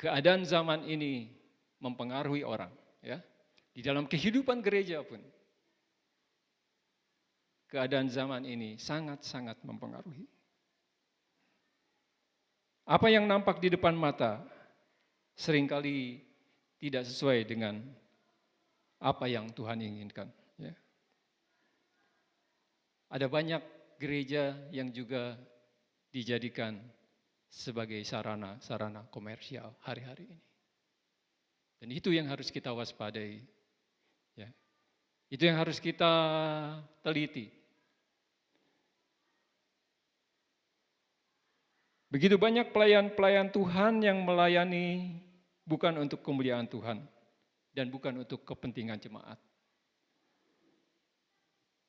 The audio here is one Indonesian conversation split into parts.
keadaan zaman ini mempengaruhi orang, ya. Di dalam kehidupan gereja pun keadaan zaman ini sangat-sangat mempengaruhi. Apa yang nampak di depan mata seringkali tidak sesuai dengan apa yang Tuhan inginkan. Ya. Ada banyak gereja yang juga dijadikan sebagai sarana-sarana komersial hari-hari ini. Dan itu yang harus kita waspadai. Ya. Itu yang harus kita teliti. Begitu banyak pelayan-pelayan Tuhan yang melayani bukan untuk kemuliaan Tuhan dan bukan untuk kepentingan jemaat.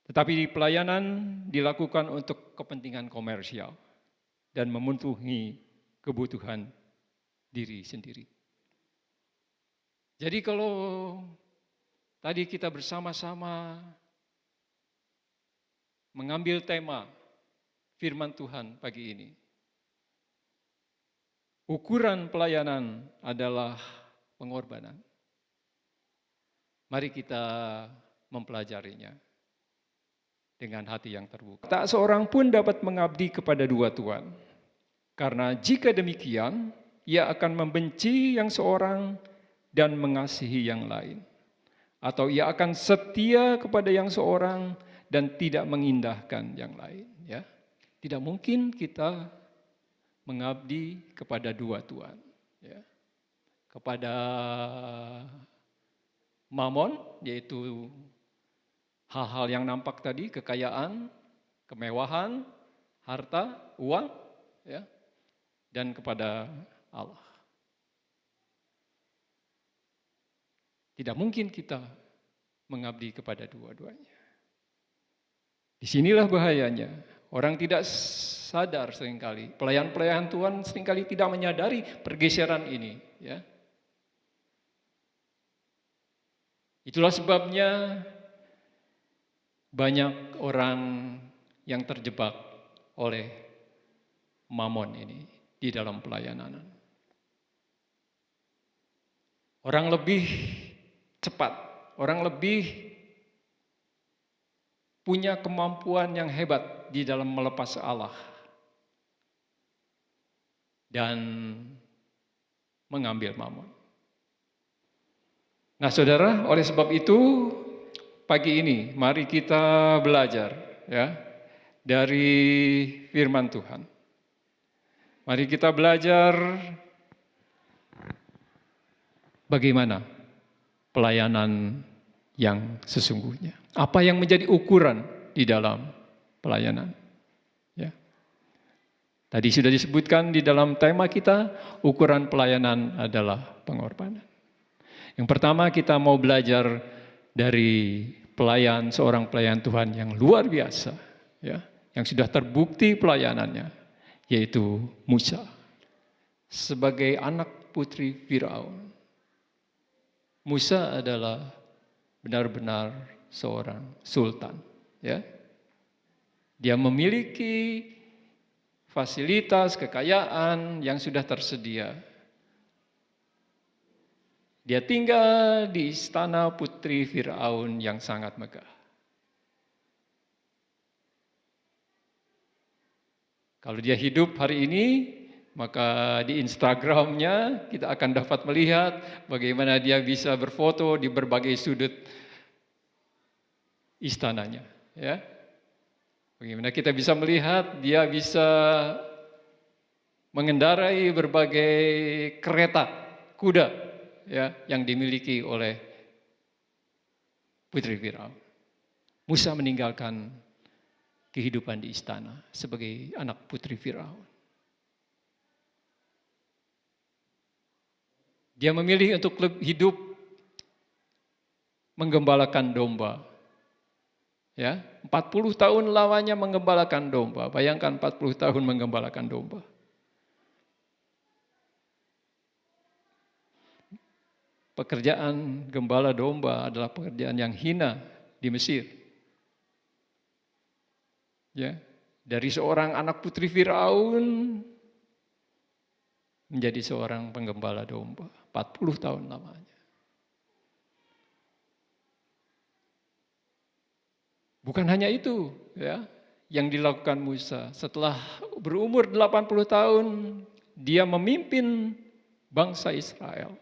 Tetapi pelayanan dilakukan untuk kepentingan komersial dan memenuhi kebutuhan diri sendiri. Jadi kalau tadi kita bersama-sama mengambil tema firman Tuhan pagi ini, ukuran pelayanan adalah pengorbanan. Mari kita mempelajarinya dengan hati yang terbuka. Tak seorang pun dapat mengabdi kepada dua tuan. Karena jika demikian, ia akan membenci yang seorang dan mengasihi yang lain. Atau ia akan setia kepada yang seorang dan tidak mengindahkan yang lain. Ya. Tidak mungkin kita mengabdi kepada dua tuan, ya. Kepada mamon, yaitu hal-hal yang nampak tadi, kekayaan, kemewahan, harta, uang, ya, dan kepada Allah. Tidak mungkin kita mengabdi kepada dua-duanya. Disinilah bahayanya. Orang tidak sadar seringkali, pelayan-pelayan Tuhan seringkali tidak menyadari pergeseran ini. Ya. Itulah sebabnya banyak orang yang terjebak oleh mamon ini di dalam pelayanan. Orang lebih cepat, orang lebih punya kemampuan yang hebat di dalam melepas Allah dan mengambil mamon. Nah, saudara, oleh sebab itu pagi ini mari kita belajar, ya, dari firman Tuhan. Mari kita belajar bagaimana pelayanan yang sesungguhnya. Apa yang menjadi ukuran di dalam pelayanan. Ya. Tadi sudah disebutkan di dalam tema kita, ukuran pelayanan adalah pengorbanan. Yang pertama kita mau belajar dari seorang pelayan Tuhan yang luar biasa, ya, yang sudah terbukti pelayanannya, yaitu Musa sebagai anak putri Firaun. Musa adalah benar-benar seorang sultan, ya. Dia memiliki fasilitas, kekayaan yang sudah tersedia. Dia tinggal di istana putri Firaun yang sangat megah. Kalau dia hidup hari ini, maka di Instagramnya kita akan dapat melihat bagaimana dia bisa berfoto di berbagai sudut istananya. Ya. Bagaimana kita bisa melihat dia bisa mengendarai berbagai kereta kuda, ya, yang dimiliki oleh putri Firaun. Musa meninggalkan kehidupan di istana sebagai anak putri Firaun. Dia memilih untuk hidup menggembalakan domba. Ya, 40 tahun lamanya menggembalakan domba. Bayangkan 40 tahun menggembalakan domba. Pekerjaan gembala domba adalah pekerjaan yang hina di Mesir. Ya, dari seorang anak putri Firaun menjadi seorang penggembala domba. 40 tahun lamanya. Bukan hanya itu, ya, yang dilakukan Musa. Setelah berumur 80 tahun, dia memimpin bangsa Israel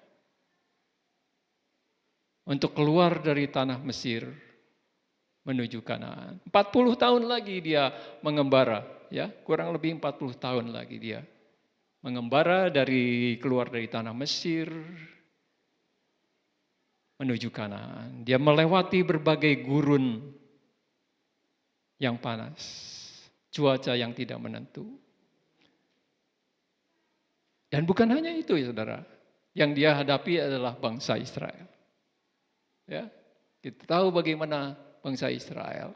untuk keluar dari tanah Mesir menuju Kanaan. 40 tahun lagi dia mengembara, ya, kurang lebih 40 tahun lagi dia mengembara keluar dari tanah Mesir menuju Kanaan. Dia melewati berbagai gurun yang panas, cuaca yang tidak menentu. Dan bukan hanya itu, ya saudara, yang dia hadapi adalah bangsa Israel. Ya, kita tahu bagaimana bangsa Israel,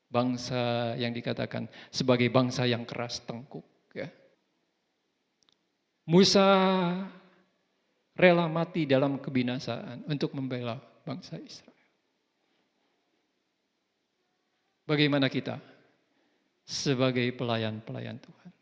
bangsa yang dikatakan sebagai bangsa yang keras tengkuk. Ya. Musa rela mati dalam kebinasaan untuk membela bangsa Israel. Bagaimana kita sebagai pelayan-pelayan Tuhan?